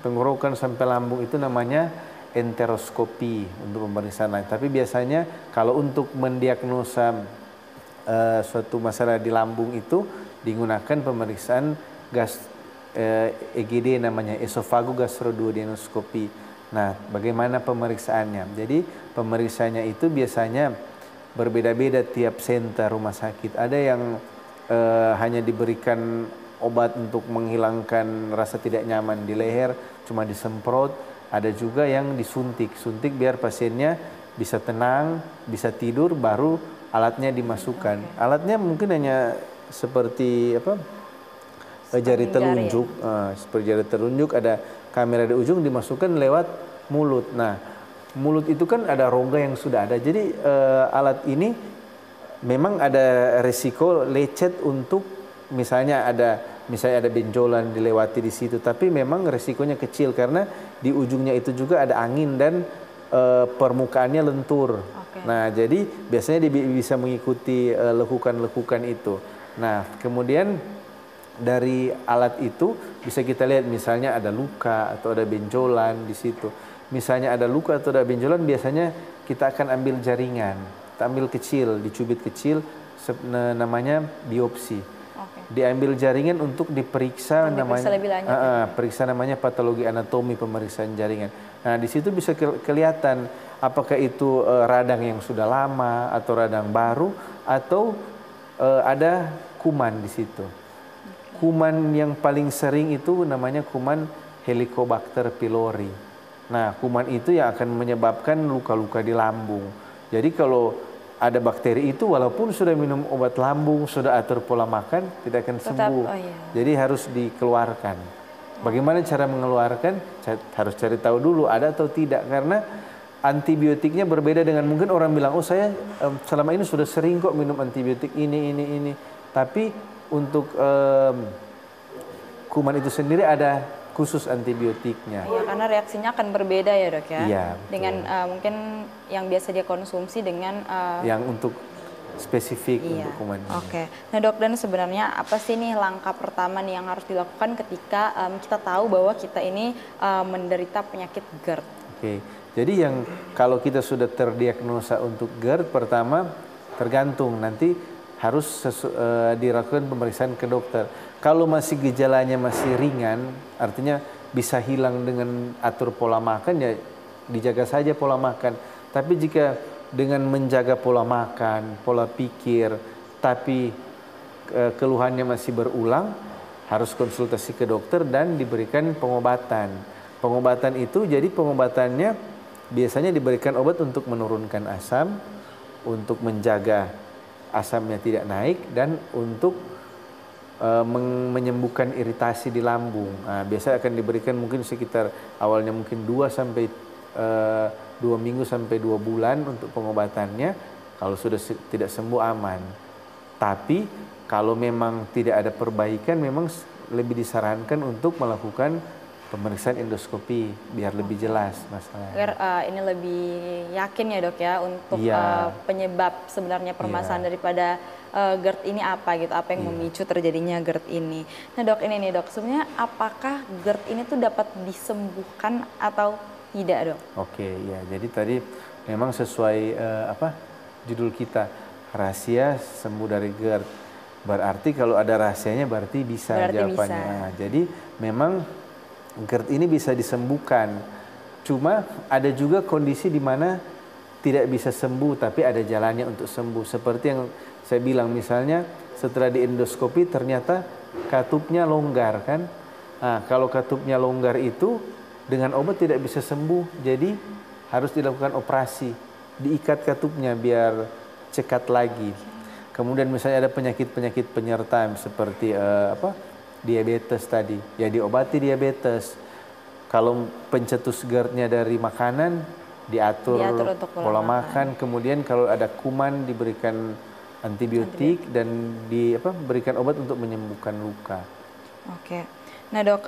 tenggorokan sampai lambung, itu namanya enteroskopi untuk pemeriksaan lain. Tapi biasanya kalau untuk mendiagnosa suatu masalah di lambung itu digunakan pemeriksaan EGD, namanya esophagogastroduodenoskopi. Nah, bagaimana pemeriksaannya? Jadi pemeriksaannya itu biasanya berbeda-beda tiap senter rumah sakit. Ada yang hanya diberikan obat untuk menghilangkan rasa tidak nyaman di leher, cuma disemprot. Ada juga yang disuntik biar pasiennya bisa tenang, bisa tidur, baru alatnya dimasukkan. Alatnya mungkin hanya seperti jari telunjuk, seperti jari telunjuk, ada kamera di ujung, dimasukkan lewat mulut. Nah, mulut itu kan ada rongga yang sudah ada. Jadi alat ini memang ada risiko lecet untuk misalnya ada benjolan dilewati di situ, tapi memang risikonya kecil karena di ujungnya itu juga ada angin dan permukaannya lentur. Nah, jadi biasanya dia bisa mengikuti lekukan-lekukan itu. Nah, kemudian dari alat itu bisa kita lihat misalnya ada luka atau ada benjolan di situ. Misalnya ada luka atau ada benjolan, biasanya kita akan ambil jaringan, kita ambil kecil, dicubit kecil, namanya biopsi. Diambil jaringan untuk diperiksa, periksa namanya patologi anatomi, pemeriksaan jaringan. Nah, di situ bisa kelihatan apakah itu radang yang sudah lama atau radang baru, atau ada kuman di situ. Kuman yang paling sering itu namanya kuman Helicobacter pylori. Nah, kuman itu yang akan menyebabkan luka-luka di lambung. Jadi kalau ada bakteri itu, walaupun sudah minum obat lambung, sudah atur pola makan, tidak akan sembuh. Jadi harus dikeluarkan. Bagaimana cara mengeluarkan? Harus cari tahu dulu ada atau tidak, karena antibiotiknya berbeda dengan mungkin orang bilang, oh saya selama ini sudah sering kok minum antibiotik ini. Tapi untuk kuman itu sendiri ada khusus antibiotiknya. Iya, karena reaksinya akan berbeda ya dok ya. Iya, dengan mungkin yang biasa dia konsumsi dengan yang untuk spesifik untuk kuman. Oke. Nah dok, dan sebenarnya apa sih nih langkah pertama nih yang harus dilakukan ketika kita tahu bahwa kita ini menderita penyakit GERD? Oke. Jadi yang kalau kita sudah terdiagnosa untuk GERD, pertama tergantung nanti harus dilakukan pemeriksaan ke dokter. Kalau masih gejalanya masih ringan, artinya bisa hilang dengan atur pola makan, ya dijaga saja pola makan. Tapi jika dengan menjaga pola makan, pola pikir, tapi keluhannya masih berulang, harus konsultasi ke dokter dan diberikan pengobatan. Pengobatan itu, jadi pengobatannya biasanya diberikan obat untuk menurunkan asam, untuk menjaga asamnya tidak naik, dan untuk menyembuhkan iritasi di lambung. Nah, biasanya akan diberikan mungkin sekitar awalnya mungkin 2 minggu sampai 2 bulan untuk pengobatannya. Kalau sudah tidak sembuh aman. Tapi kalau memang tidak ada perbaikan, memang lebih disarankan untuk melakukan pemeriksaan endoskopi biar lebih jelas masalahnya. Biar ini lebih yakin ya dok ya untuk penyebab sebenarnya permasalahan daripada GERD ini apa gitu, apa yang memicu terjadinya GERD ini. Nah dok, ini nih dok, sebenarnya apakah GERD ini tuh dapat disembuhkan atau tidak dok? Oke, ya jadi tadi memang sesuai judul kita, rahasia sembuh dari GERD. Berarti kalau ada rahasianya berarti bisa jawabannya. Nah, jadi memang GERD ini bisa disembuhkan. Cuma ada juga kondisi di mana tidak bisa sembuh tapi ada jalannya untuk sembuh. Seperti yang saya bilang, misalnya setelah di endoskopi ternyata katupnya longgar kan. Nah, kalau katupnya longgar itu dengan obat tidak bisa sembuh. Jadi harus dilakukan operasi. Diikat katupnya biar cekat lagi. Kemudian misalnya ada penyakit-penyakit penyerta seperti diabetes tadi, ya diobati diabetes. Kalau pencetus GERD-nya dari makanan, diatur untuk pola makan. Kemudian kalau ada kuman diberikan antibiotik dan berikan obat untuk menyembuhkan luka. Oke. Nah dok,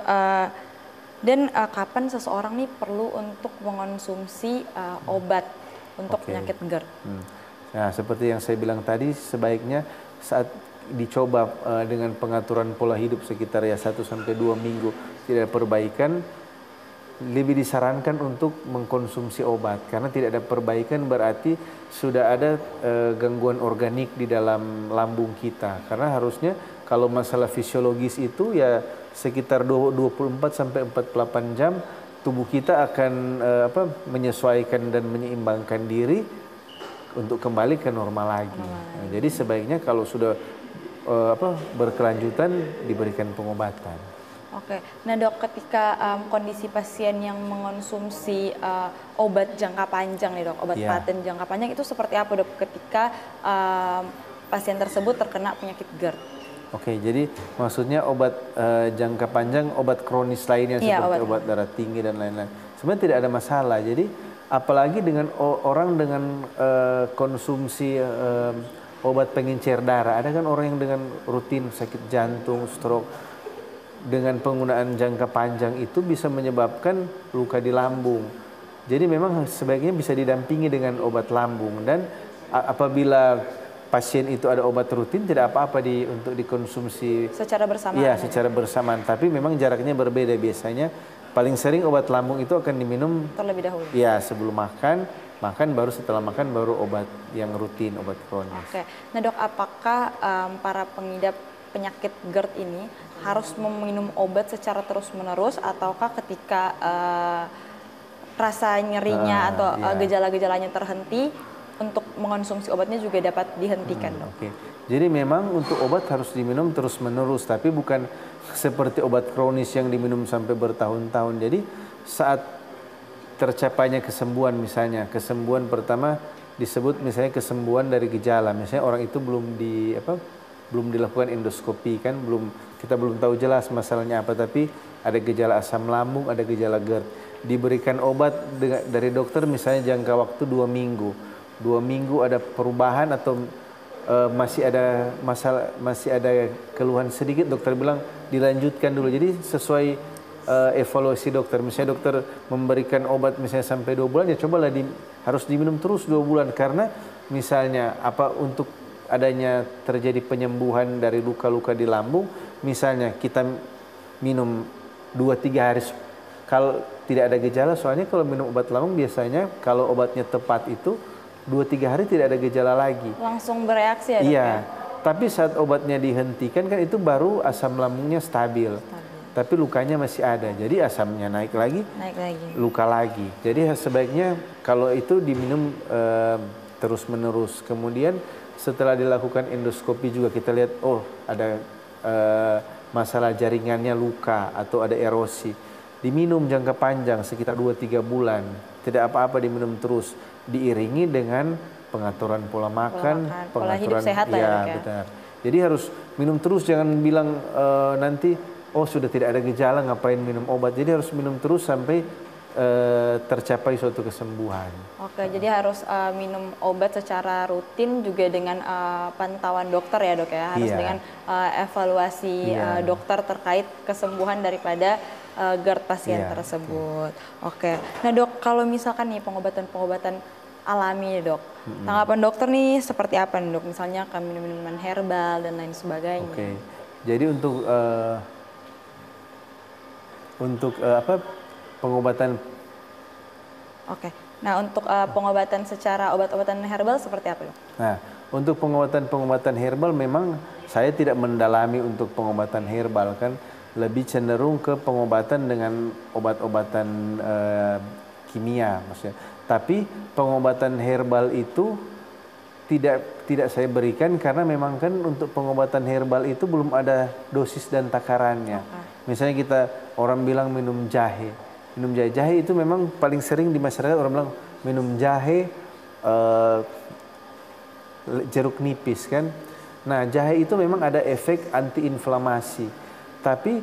kapan seseorang nih perlu untuk mengonsumsi obat untuk penyakit GERD? Nah, seperti yang saya bilang tadi, sebaiknya saat dicoba dengan pengaturan pola hidup sekitar 1 sampai 2 minggu tidak ada perbaikan, lebih disarankan untuk mengkonsumsi obat. Karena tidak ada perbaikan berarti sudah ada gangguan organik di dalam lambung kita. Karena harusnya kalau masalah fisiologis itu ya sekitar 24 sampai 48 jam tubuh kita akan menyesuaikan dan menyeimbangkan diri untuk kembali ke normal lagi. Nah, jadi sebaiknya kalau sudah berkelanjutan diberikan pengobatan. Oke, nah dok, ketika kondisi pasien yang mengonsumsi obat jangka panjang nih dok, obat paten jangka panjang itu seperti apa dok ketika pasien tersebut terkena penyakit GERD? Oke, jadi maksudnya obat jangka panjang, obat kronis lainnya seperti obat darah tinggi dan lain-lain. Sebenarnya tidak ada masalah. Jadi apalagi dengan orang dengan konsumsi obat pengencer darah. Ada kan orang yang dengan rutin sakit jantung, stroke, dengan penggunaan jangka panjang itu bisa menyebabkan luka di lambung. Jadi memang sebaiknya bisa didampingi dengan obat lambung. Dan apabila pasien itu ada obat rutin, tidak apa-apa untuk dikonsumsi secara bersamaan. Iya, secara bersamaan. Tapi memang jaraknya berbeda. Biasanya paling sering obat lambung itu akan diminum terlebih dahulu. Iya, sebelum makan, baru setelah makan baru obat yang rutin, obat kronis. Oke. Nah dok, apakah para pengidap penyakit GERD ini harus meminum obat secara terus-menerus, ataukah ketika rasa nyerinya atau gejala-gejalanya terhenti, untuk mengonsumsi obatnya juga dapat dihentikan dok? Oke. Jadi memang untuk obat harus diminum terus-menerus, tapi bukan seperti obat kronis yang diminum sampai bertahun-tahun. Jadi saat tercapainya kesembuhan, misalnya kesembuhan pertama disebut misalnya kesembuhan dari gejala, misalnya orang itu belum dilakukan endoskopi kan, kita belum tahu jelas masalahnya apa, tapi ada gejala asam lambung, ada gejala GERD, diberikan obat dari dokter misalnya jangka waktu 2 minggu. 2 minggu ada perubahan atau masih ada masalah, masih ada keluhan sedikit, dokter bilang dilanjutkan dulu. Jadi sesuai evaluasi dokter. Misalnya dokter memberikan obat misalnya sampai 2 bulan, ya cobalah harus diminum terus 2 bulan. Karena misalnya untuk adanya terjadi penyembuhan dari luka-luka di lambung, misalnya kita minum 2-3 hari kalau tidak ada gejala, soalnya kalau minum obat lambung biasanya kalau obatnya tepat itu 2-3 hari tidak ada gejala lagi. Langsung bereaksi ya dok? Iya, tapi saat obatnya dihentikan kan itu baru asam lambungnya stabil. Tapi lukanya masih ada, jadi asamnya naik lagi, luka lagi. Jadi sebaiknya kalau itu diminum terus-menerus. Kemudian setelah dilakukan endoskopi juga kita lihat, ada masalah jaringannya luka atau ada erosi. Diminum jangka panjang sekitar 2-3 bulan, tidak apa-apa diminum terus. Diiringi dengan pengaturan pola makan, pola hidup sehat ya, benar. Jadi harus minum terus, jangan bilang nanti sudah tidak ada gejala ngapain minum obat. Jadi harus minum terus sampai tercapai suatu kesembuhan. Oke, jadi harus minum obat secara rutin juga dengan pantauan dokter ya dok ya, harus dengan evaluasi dokter terkait kesembuhan daripada GERD pasien tersebut. Oke, nah dok, kalau misalkan nih pengobatan-pengobatan alami ya dok, tanggapan dokter nih seperti apa nih dok? Misalnya kami minum minuman herbal dan lain sebagainya. Oke, jadi untuk pengobatan. Oke, nah untuk pengobatan secara obat-obatan herbal seperti apa dok? Nah, untuk pengobatan herbal memang saya tidak mendalami untuk pengobatan herbal kan, lebih cenderung ke pengobatan dengan obat-obatan kimia maksudnya. Tapi pengobatan herbal itu tidak saya berikan karena memang kan untuk pengobatan herbal itu belum ada dosis dan takarannya. Misalnya orang bilang minum jahe. Minum jahe itu memang paling sering di masyarakat orang bilang minum jahe jeruk nipis kan. Nah, jahe itu memang ada efek antiinflamasi. Tapi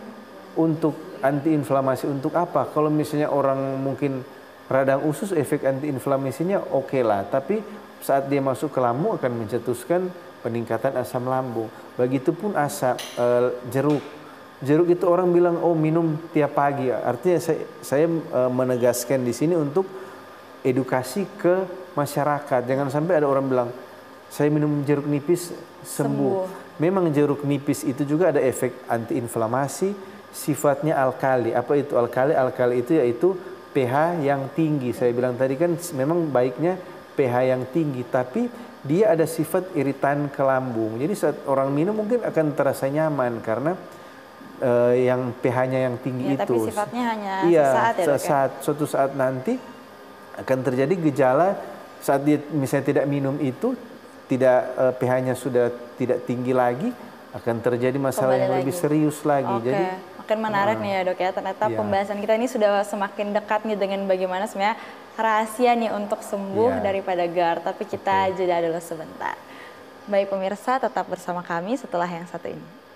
untuk antiinflamasi untuk apa? Kalau misalnya orang mungkin radang usus, efek antiinflamasinya oke lah. Tapi saat dia masuk ke lambung akan mencetuskan peningkatan asam lambung. Begitupun jeruk. Jeruk itu orang bilang, oh minum tiap pagi. Artinya saya menegaskan di sini untuk edukasi ke masyarakat. Jangan sampai ada orang bilang, saya minum jeruk nipis sembuh. Memang jeruk nipis itu juga ada efek antiinflamasi, sifatnya alkali. Apa itu alkali? Alkali itu yaitu pH yang tinggi. Saya bilang tadi kan memang baiknya pH yang tinggi, tapi dia ada sifat iritan ke lambung. Jadi saat orang minum mungkin akan terasa nyaman karena yang pH-nya yang tinggi ya, itu. Tapi sifatnya hanya sesaat ya, Dok, ya? Suatu saat nanti akan terjadi gejala saat dia misalnya tidak minum itu, tidak pH-nya sudah tidak tinggi lagi, akan terjadi masalah Kembali yang lagi. lebih serius lagi. Oke. Jadi makin menarik nih ya Dok ya. Ternyata Iya. pembahasan kita ini sudah semakin dekat nih dengan bagaimana sebenarnya rahasia nih untuk sembuh Iya. daripada GERD. Tapi kita jeda dulu sebentar. Baik pemirsa, tetap bersama kami setelah yang satu ini.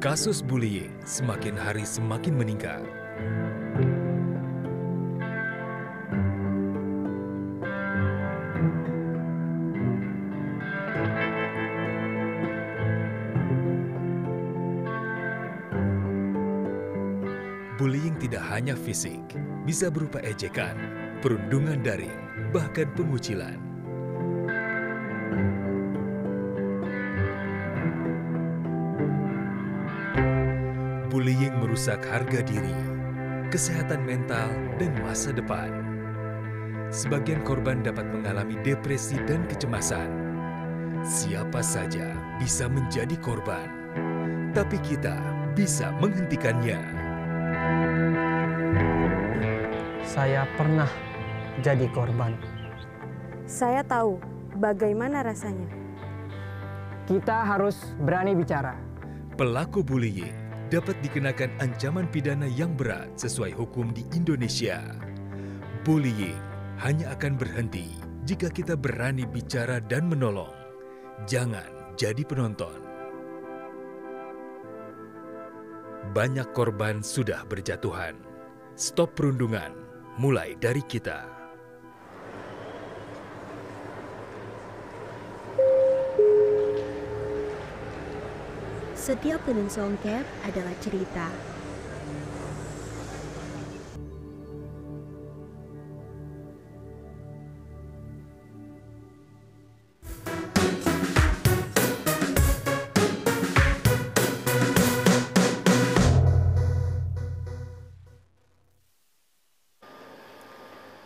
Kasus bullying semakin hari semakin meningkat. Bullying tidak hanya fisik, bisa berupa ejekan, perundungan daring, bahkan pengucilan. Bullying merusak harga diri, kesehatan mental, dan masa depan. Sebagian korban dapat mengalami depresi dan kecemasan. Siapa saja bisa menjadi korban, tapi kita bisa menghentikannya. Saya pernah jadi korban. Saya tahu bagaimana rasanya. Kita harus berani bicara. Pelaku bullying dapat dikenakan ancaman pidana yang berat sesuai hukum di Indonesia. Bullying hanya akan berhenti jika kita berani bicara dan menolong. Jangan jadi penonton. Banyak korban sudah berjatuhan. Stop perundungan, mulai dari kita. Setiap tenun songket adalah cerita.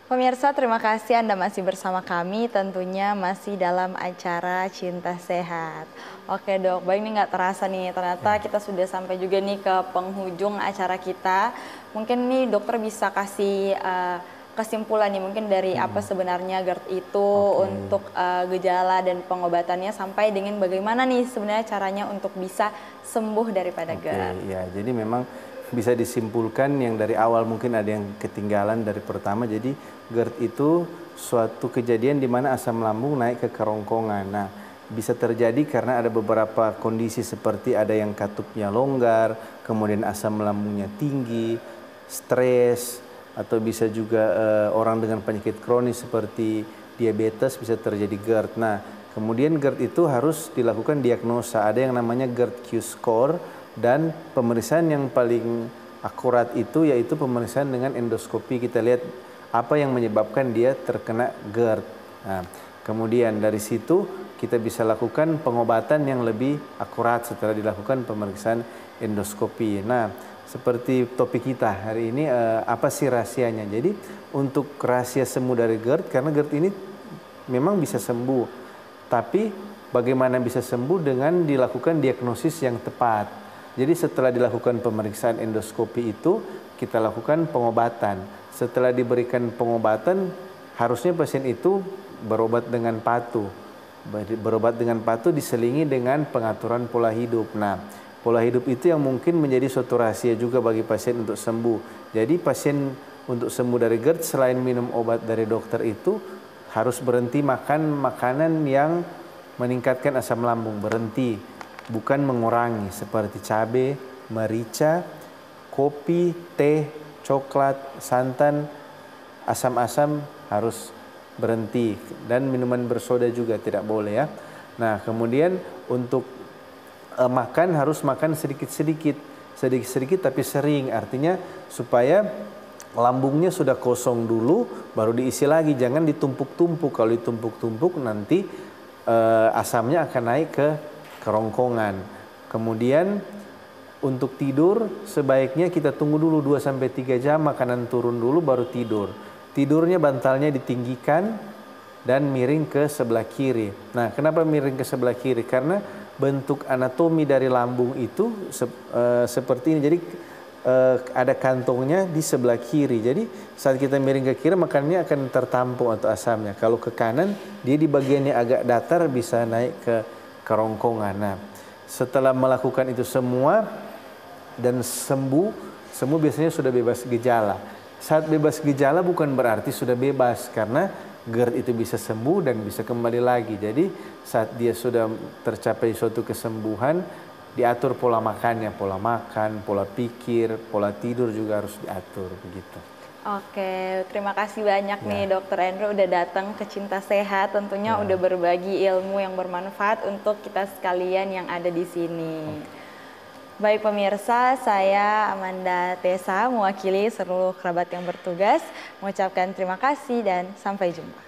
Pemirsa, terima kasih Anda masih bersama kami, tentunya masih dalam acara Cinta Sehat. Oke Dok, baik, ini nggak terasa nih, ternyata kita sudah sampai juga nih ke penghujung acara kita. Mungkin nih dokter bisa kasih kesimpulan nih mungkin dari apa sebenarnya GERD itu untuk gejala dan pengobatannya sampai dengan bagaimana nih sebenarnya caranya untuk bisa sembuh daripada GERD. Ya, jadi memang bisa disimpulkan yang dari awal mungkin ada yang ketinggalan dari pertama. Jadi GERD itu suatu kejadian di mana asam lambung naik ke kerongkongan. Nah, bisa terjadi karena ada beberapa kondisi seperti ada yang katupnya longgar, kemudian asam lambungnya tinggi, stres, atau bisa juga orang dengan penyakit kronis seperti diabetes bisa terjadi GERD. Nah, kemudian GERD itu harus dilakukan diagnosa. Ada yang namanya GERD Q-score dan pemeriksaan yang paling akurat itu yaitu pemeriksaan dengan endoskopi. Kita lihat apa yang menyebabkan dia terkena GERD. Nah, kemudian dari situ kita bisa lakukan pengobatan yang lebih akurat setelah dilakukan pemeriksaan endoskopi. Nah, seperti topik kita hari ini, apa sih rahasianya? Jadi untuk rahasia sembuh dari GERD, karena GERD ini memang bisa sembuh, tapi bagaimana bisa sembuh dengan dilakukan diagnosis yang tepat. Jadi setelah dilakukan pemeriksaan endoskopi itu, kita lakukan pengobatan. Setelah diberikan pengobatan, harusnya pasien itu berobat dengan patuh. Berobat dengan patuh diselingi dengan pengaturan pola hidup. Nah, pola hidup itu yang mungkin menjadi suatu rahasia juga bagi pasien untuk sembuh. Jadi pasien untuk sembuh dari GERD selain minum obat dari dokter itu harus berhenti makan makanan yang meningkatkan asam lambung. Berhenti, bukan mengurangi seperti cabai, merica, kopi, teh, coklat, santan, asam-asam harus berhenti, dan minuman bersoda juga tidak boleh ya. Nah, kemudian untuk makan harus makan sedikit-sedikit tapi sering, artinya supaya lambungnya sudah kosong dulu baru diisi lagi, jangan ditumpuk-tumpuk. Kalau ditumpuk-tumpuk nanti asamnya akan naik ke kerongkongan. Kemudian untuk tidur sebaiknya kita tunggu dulu 2-3 jam makanan turun dulu baru tidur. Tidurnya bantalnya ditinggikan dan miring ke sebelah kiri. Nah, kenapa miring ke sebelah kiri? Karena bentuk anatomi dari lambung itu seperti ini. Jadi ada kantongnya di sebelah kiri. Jadi saat kita miring ke kiri makanannya akan tertampung atau asamnya. Kalau ke kanan dia di bagiannya agak datar bisa naik ke kerongkongan. Nah, setelah melakukan itu semua dan sembuh biasanya sudah bebas gejala. Saat bebas gejala bukan berarti sudah bebas, karena GERD itu bisa sembuh dan bisa kembali lagi. Jadi saat dia sudah tercapai suatu kesembuhan, diatur pola makannya, pola makan, pola pikir, pola tidur juga harus diatur begitu. Oke, terima kasih banyak nih Dokter Endro udah datang ke Cinta Sehat, tentunya udah berbagi ilmu yang bermanfaat untuk kita sekalian yang ada di sini. Baik pemirsa, saya Amanda Tessa mewakili seluruh kerabat yang bertugas mengucapkan terima kasih dan sampai jumpa.